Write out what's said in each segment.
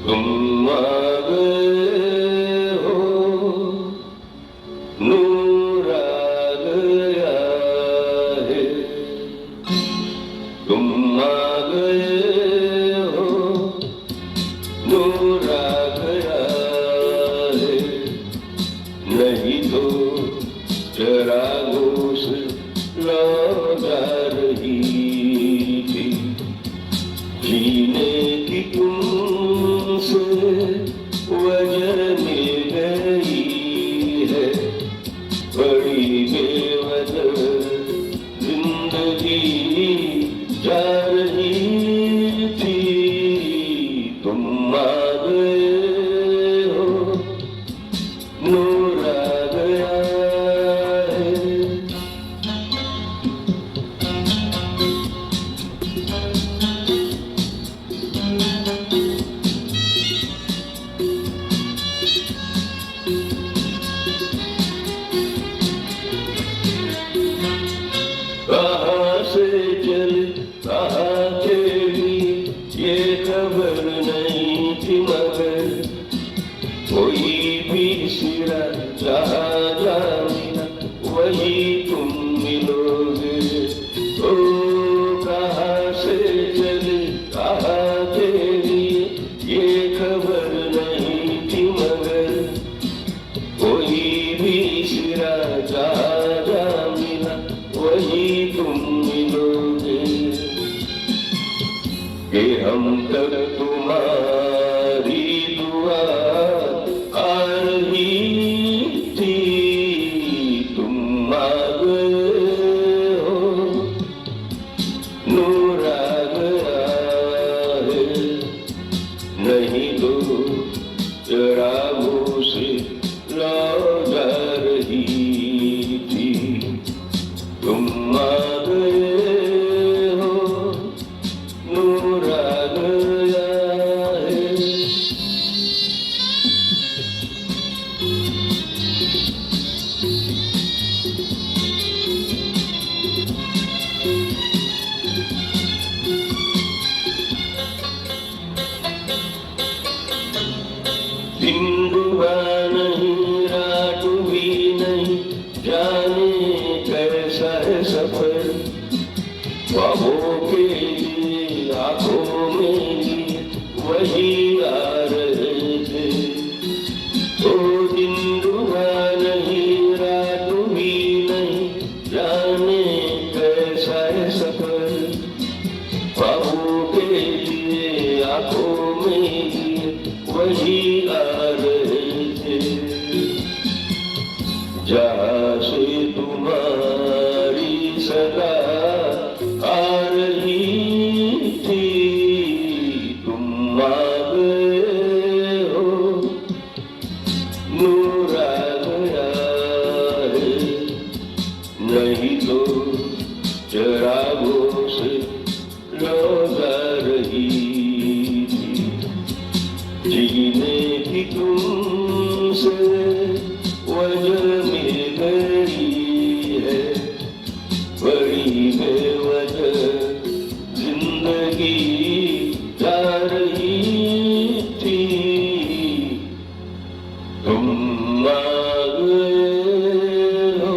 तुम आ गए हो, नूर आ गया है। तुम आ गए हो, नूर आ गया है। नहीं तो चिरागों से लौ जा रही थी, जीने की तुमसे वजह मिल गई है। बड़ी बेवजह जिंदगी जा रही थी। तुम आ गए हो, नूर आ गया है। कहाँ से चले कहाँ चली ये खबर नहीं थी, मगर कोई भी सिरा जहाँ जा मिला वही तुम मिलोगे। ओ कहाँ से चले कहाँ चली ये खबर नहीं थी, मगर कोई भी सिरा जहाँ जा मिला वही तुम मिलोगे। कि हम तक तुम्हारी दुआ आ रही थी। तुम आ गए हो, नूर आ गया है। नहीं तो चिरागों से लौ जा रही थी। तुम आ गए हो, नूर आ गया है। दिन डूबा नहीं रात भी नहीं, जाने कैसा है सफर। ख्वाबों के लिए आंखों में लिए वही आ रहे थे। ओ दिन डूबा नहीं रात भी नहीं, जाने कैसा है सफर। ख्वाबों के लिए आंखों में लिए वही आ रहे थे। जहाँ से तुम्हारी सदा आ रही थी। तुम आ गए हो, नूर आ गया है। नहीं तो चिरागों से लौ जा रही थी। जीने की तुमसे वजह मिल गई है। बड़ी बेवजह जिंदगी जा रही थी। तुम आ गए हो,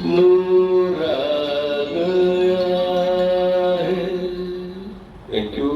नूर आ गया है। Thank you.